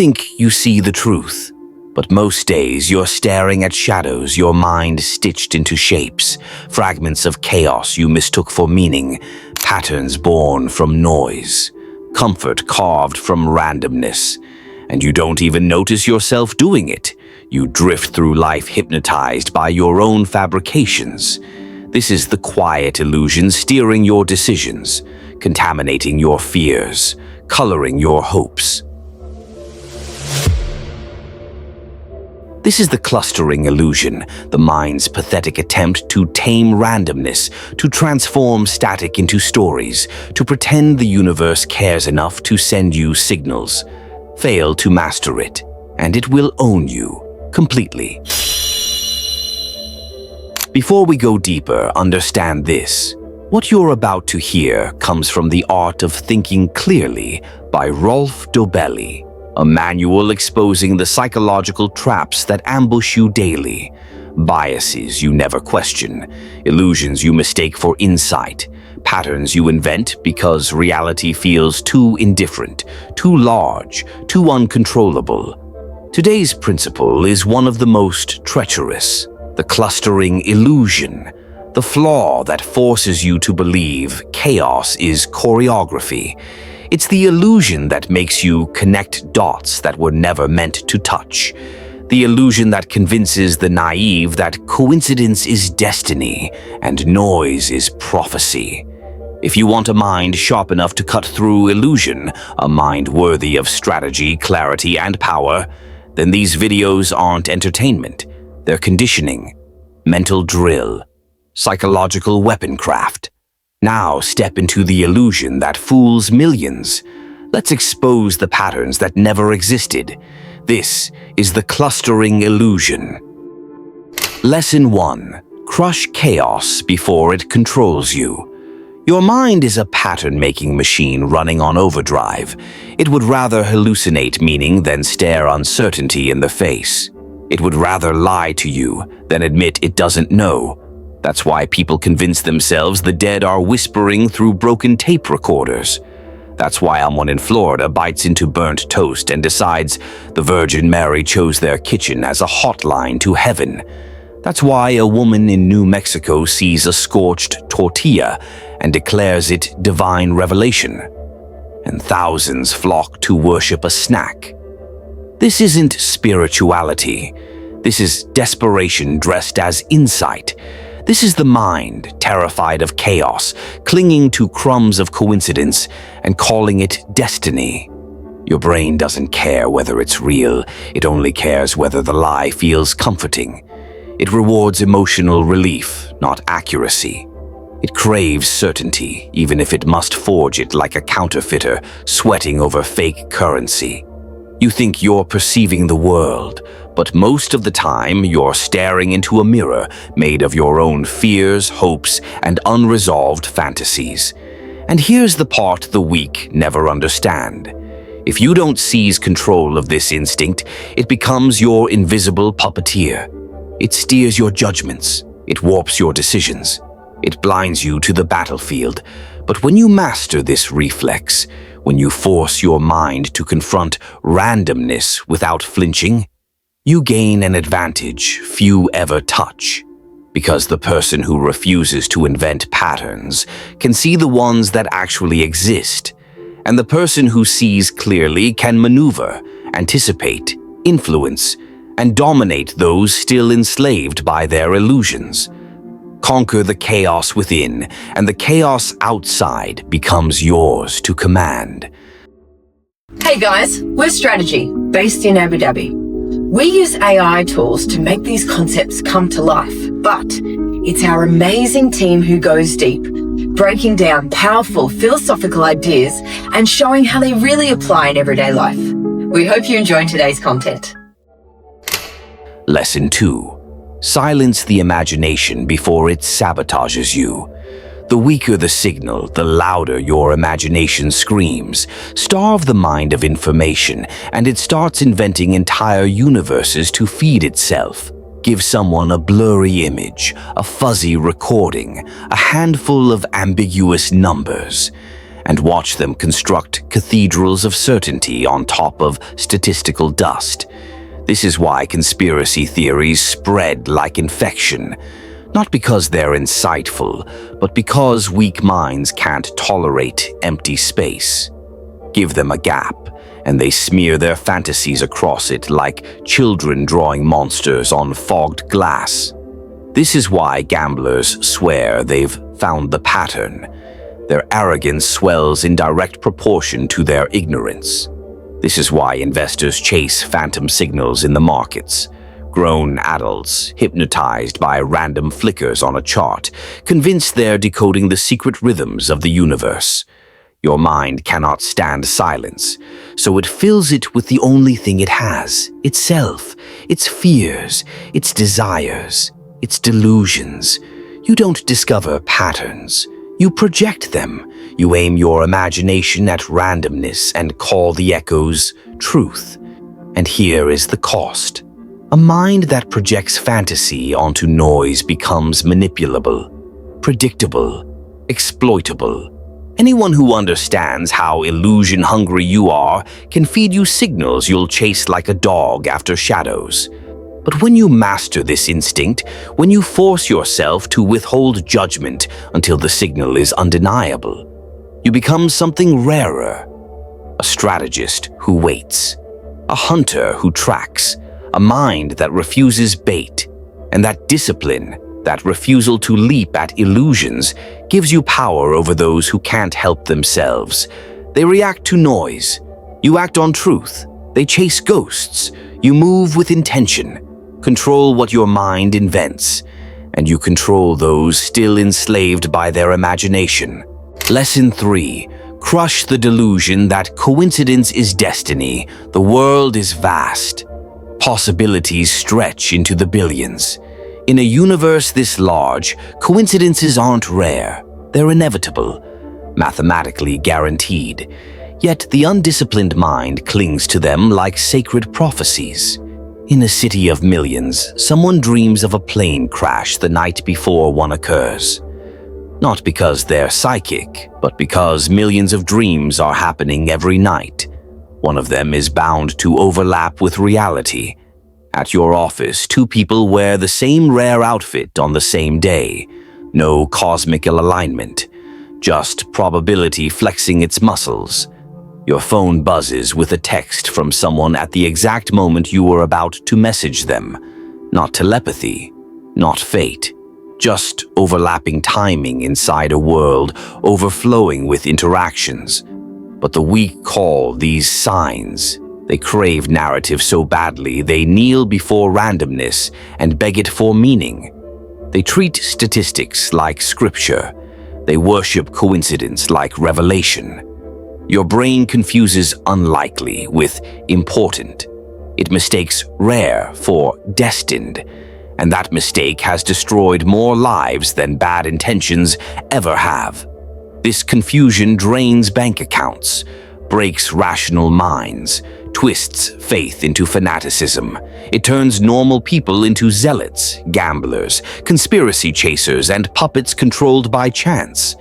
think you see the truth, but most days you're staring at shadows, your mind stitched into shapes, fragments of chaos you mistook for meaning, patterns born from noise, comfort carved from randomness, and you don't even notice yourself doing it. You drift through life hypnotized by your own fabrications. This is the quiet illusion steering your decisions, contaminating your fears, coloring your hopes. This is the clustering illusion, the mind's pathetic attempt to tame randomness, to transform static into stories, to pretend the universe cares enough to send you signals. Fail to master it, and it will own you completely. Before we go deeper, understand this. What you're about to hear comes from The Art of Thinking Clearly by Rolf Dobelli, a manual exposing the psychological traps that ambush you daily, biases you never question, illusions you mistake for insight, patterns you invent because reality feels too indifferent, too large, too uncontrollable. Today's principle is one of the most treacherous, the clustering illusion, the flaw that forces you to believe chaos is choreography. It's the illusion that makes you connect dots that were never meant to touch. The illusion that convinces the naive that coincidence is destiny and noise is prophecy. If you want a mind sharp enough to cut through illusion, a mind worthy of strategy, clarity, and power, then these videos aren't entertainment. They're conditioning, mental drill, psychological weaponcraft. Now step into the illusion that fools millions. Let's expose the patterns that never existed. This is the clustering illusion. Lesson 1. Crush chaos before it controls you. Your mind is a pattern-making machine running on overdrive. It would rather hallucinate meaning than stare uncertainty in the face. It would rather lie to you than admit it doesn't know. That's why people convince themselves the dead are whispering through broken tape recorders. That's why someone in Florida bites into burnt toast and decides the Virgin Mary chose their kitchen as a hotline to heaven. That's why a woman in New Mexico sees a scorched tortilla and declares it divine revelation. And thousands flock to worship a snack. This isn't spirituality. This is desperation dressed as insight. This is the mind, terrified of chaos, clinging to crumbs of coincidence and calling it destiny. Your brain doesn't care whether it's real. It only cares whether the lie feels comforting. It rewards emotional relief, not accuracy. It craves certainty, even if it must forge it like a counterfeiter, sweating over fake currency. You think you're perceiving the world, but most of the time you're staring into a mirror made of your own fears, hopes, and unresolved fantasies. And here's the part the weak never understand. If you don't seize control of this instinct, it becomes your invisible puppeteer. It steers your judgments. It warps your decisions. It blinds you to the battlefield. But when you master this reflex, when you force your mind to confront randomness without flinching, you gain an advantage few ever touch. Because the person who refuses to invent patterns can see the ones that actually exist. And the person who sees clearly can maneuver, anticipate, influence, and dominate those still enslaved by their illusions. Conquer the chaos within, and the chaos outside becomes yours to command. Hey guys, we're Strategy, based in Abu Dhabi. We use AI tools to make these concepts come to life, but it's our amazing team who goes deep, breaking down powerful philosophical ideas and showing how they really apply in everyday life. We hope you enjoy today's content. Lesson 2. Silence the imagination before it sabotages you. The weaker the signal, the louder your imagination screams. Starve the mind of information, and it starts inventing entire universes to feed itself. Give someone a blurry image, a fuzzy recording, a handful of ambiguous numbers, and watch them construct cathedrals of certainty on top of statistical dust. This is why conspiracy theories spread like infection, not because they're insightful, but because weak minds can't tolerate empty space. Give them a gap, and they smear their fantasies across it like children drawing monsters on fogged glass. This is why gamblers swear they've found the pattern. Their arrogance swells in direct proportion to their ignorance. This is why investors chase phantom signals in the markets. Grown adults, hypnotized by random flickers on a chart, convinced they're decoding the secret rhythms of the universe. Your mind cannot stand silence, so it fills it with the only thing it has: itself, its fears, its desires, its delusions. You don't discover patterns. You project them. You aim your imagination at randomness and call the echoes truth. And here is the cost. A mind that projects fantasy onto noise becomes manipulable, predictable, exploitable. Anyone who understands how illusion-hungry you are can feed you signals you'll chase like a dog after shadows. But when you master this instinct, when you force yourself to withhold judgment until the signal is undeniable, you become something rarer. A strategist who waits, a hunter who tracks, a mind that refuses bait, and that discipline, that refusal to leap at illusions, gives you power over those who can't help themselves. They react to noise. You act on truth. They chase ghosts. You move with intention. Control what your mind invents, and you control those still enslaved by their imagination. Lesson 3. Crush the delusion that coincidence is destiny. The world is vast. Possibilities stretch into the billions. In a universe this large, coincidences aren't rare. They're inevitable, mathematically guaranteed. Yet the undisciplined mind clings to them like sacred prophecies. In a city of millions, someone dreams of a plane crash the night before one occurs. Not because they're psychic, but because millions of dreams are happening every night. One of them is bound to overlap with reality. At your office, two people wear the same rare outfit on the same day. No cosmic alignment, just probability flexing its muscles. Your phone buzzes with a text from someone at the exact moment you were about to message them. Not telepathy, not fate, just overlapping timing inside a world overflowing with interactions. But the weak call these signs. They crave narrative so badly they kneel before randomness and beg it for meaning. They treat statistics like scripture. They worship coincidence like revelation. Your brain confuses unlikely with important. It mistakes rare for destined, and that mistake has destroyed more lives than bad intentions ever have. This confusion drains bank accounts, breaks rational minds, twists faith into fanaticism. It turns normal people into zealots, gamblers, conspiracy chasers, and puppets controlled by chance.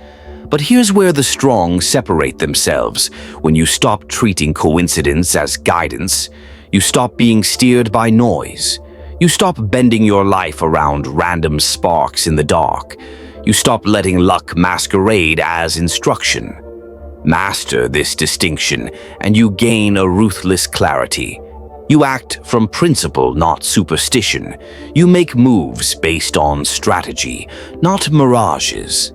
But here's where the strong separate themselves. When you stop treating coincidence as guidance, you stop being steered by noise. You stop bending your life around random sparks in the dark. You stop letting luck masquerade as instruction. Master this distinction, and you gain a ruthless clarity. You act from principle, not superstition. You make moves based on strategy, not mirages.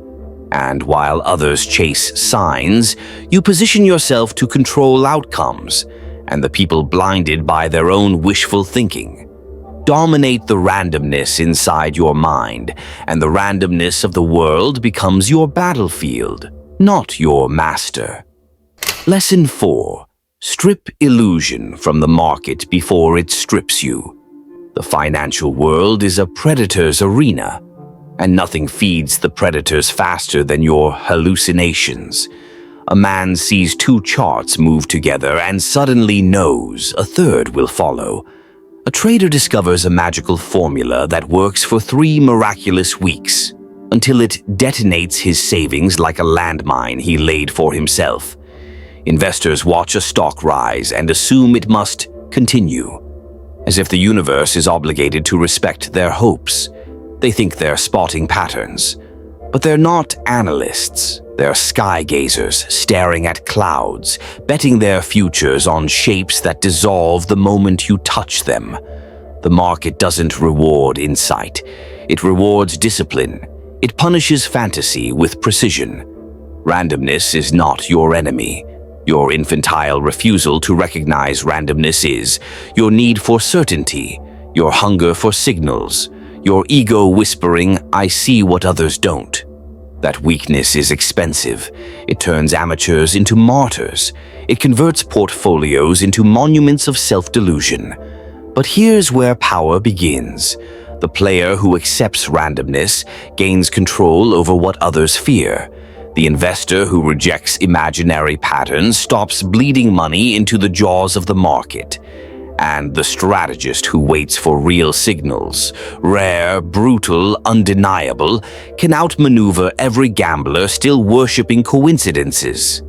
And while others chase signs, you position yourself to control outcomes, and the people blinded by their own wishful thinking. Dominate the randomness inside your mind, and the randomness of the world becomes your battlefield, not your master. Lesson 4. Strip illusion from the market before it strips you. The financial world is a predator's arena, and nothing feeds the predators faster than your hallucinations. A man sees two charts move together and suddenly knows a third will follow. A trader discovers a magical formula that works for 3 miraculous weeks. until it detonates his savings like a landmine he laid for himself. Investors watch a stock rise and assume it must continue, as if the universe is obligated to respect their hopes. They think they're spotting patterns, but they're not analysts. They're sky gazers staring at clouds, betting their futures on shapes that dissolve the moment you touch them. The market doesn't reward insight. It rewards discipline. It punishes fantasy with precision. Randomness is not your enemy. Your infantile refusal to recognize randomness is. Your need for certainty. Your hunger for signals. Your ego whispering, "I see what others don't." That weakness is expensive. It turns amateurs into martyrs. It converts portfolios into monuments of self-delusion. But here's where power begins. The player who accepts randomness gains control over what others fear. The investor who rejects imaginary patterns stops bleeding money into the jaws of the market. And the strategist who waits for real signals, rare, brutal, undeniable, can outmaneuver every gambler still worshipping coincidences.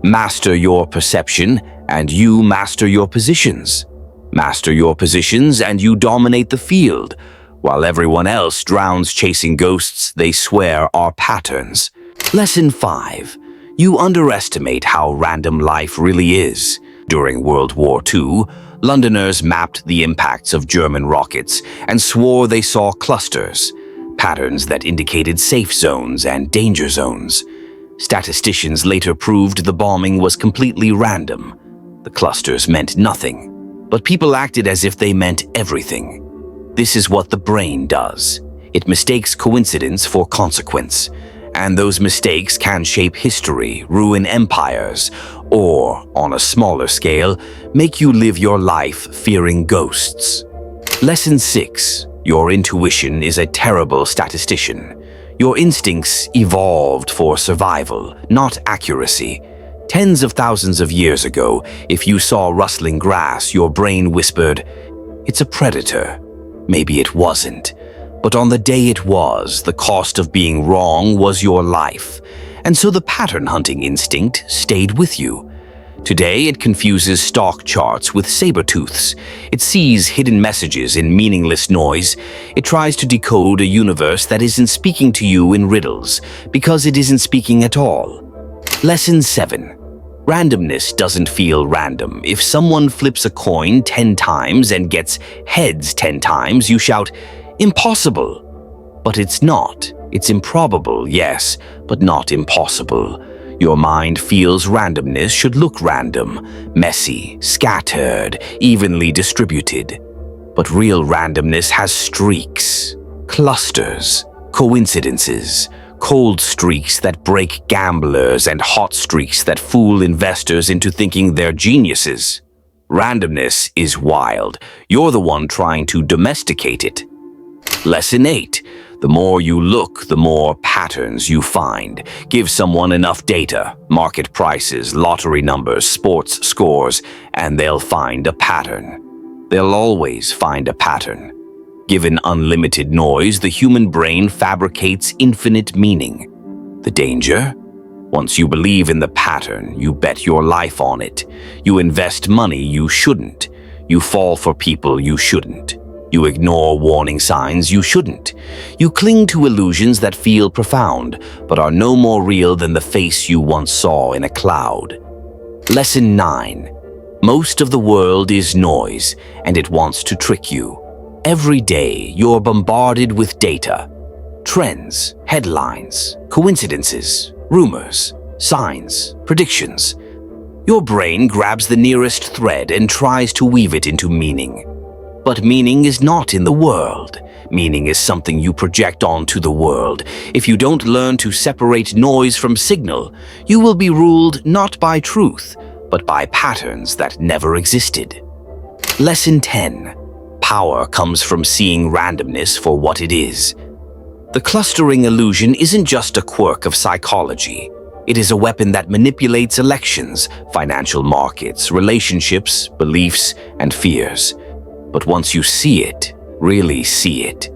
Master your perception, and you master your positions. Master your positions, and you dominate the field. While everyone else drowns chasing ghosts they swear are patterns. Lesson 5. You underestimate how random life really is. During World War II, Londoners mapped the impacts of German rockets and swore they saw clusters, patterns that indicated safe zones and danger zones. Statisticians later proved the bombing was completely random. The clusters meant nothing, but people acted as if they meant everything. This is what the brain does. It mistakes coincidence for consequence. And those mistakes can shape history, ruin empires, or, on a smaller scale, make you live your life fearing ghosts. Lesson 6. Your intuition is a terrible statistician. Your instincts evolved for survival, not accuracy. Tens of thousands of years ago, if you saw rustling grass, your brain whispered, "It's a predator." Maybe it wasn't. But on the day it was, the cost of being wrong was your life. And so the pattern-hunting instinct stayed with you. Today, it confuses stock charts with saber-tooths. It sees hidden messages in meaningless noise. It tries to decode a universe that isn't speaking to you in riddles, because it isn't speaking at all. Lesson 7. Randomness doesn't feel random. If someone flips a coin 10 times and gets heads 10 times, you shout, "Impossible." But it's not. It's improbable, yes, but not impossible. Your mind feels randomness should look random, messy, scattered, evenly distributed. But real randomness has streaks, clusters, coincidences, cold streaks that break gamblers and hot streaks that fool investors into thinking they're geniuses. Randomness is wild. You're the one trying to domesticate it. Lesson 8. The more you look, the more patterns you find. Give someone enough data, market prices, lottery numbers, sports scores, and they'll find a pattern. They'll always find a pattern. Given unlimited noise, the human brain fabricates infinite meaning. The danger? Once you believe in the pattern, you bet your life on it. You invest money you shouldn't. You fall for people you shouldn't. You ignore warning signs you shouldn't. You cling to illusions that feel profound, but are no more real than the face you once saw in a cloud. Lesson 9. Most of the world is noise, and it wants to trick you. Every day, you're bombarded with data. Trends, headlines, coincidences, rumors, signs, predictions. Your brain grabs the nearest thread and tries to weave it into meaning. But meaning is not in the world. Meaning is something you project onto the world. If you don't learn to separate noise from signal, you will be ruled not by truth, but by patterns that never existed. Lesson 10. Power comes from seeing randomness for what it is. The clustering illusion isn't just a quirk of psychology. It is a weapon that manipulates elections, financial markets, relationships, beliefs, and fears. But once you see it, really see it,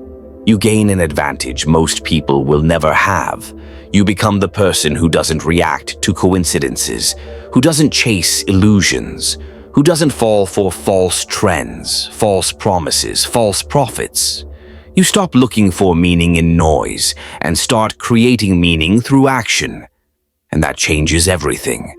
You gain an advantage most people will never have. You become the person who doesn't react to coincidences, who doesn't chase illusions, who doesn't fall for false trends, false promises, false prophets. You stop looking for meaning in noise and start creating meaning through action. And that changes everything.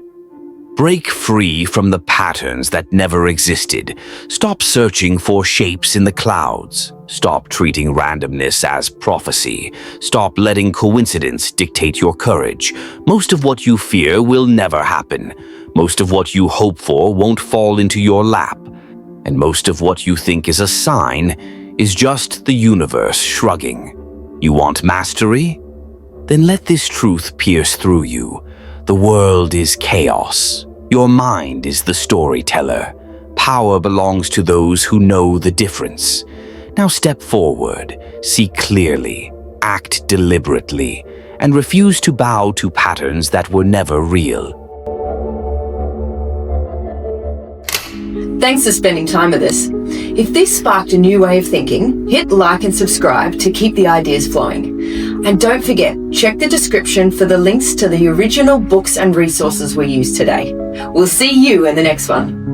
Break free from the patterns that never existed. Stop searching for shapes in the clouds. Stop treating randomness as prophecy. Stop letting coincidence dictate your courage. Most of what you fear will never happen. Most of what you hope for won't fall into your lap. And most of what you think is a sign is just the universe shrugging. You want mastery? Then let this truth pierce through you. The world is chaos. Your mind is the storyteller. Power belongs to those who know the difference. Now step forward, see clearly, act deliberately, and refuse to bow to patterns that were never real. Thanks for spending time with us. If this sparked a new way of thinking, hit like and subscribe to keep the ideas flowing. And don't forget, check the description for the links to the original books and resources we used today. We'll see you in the next one.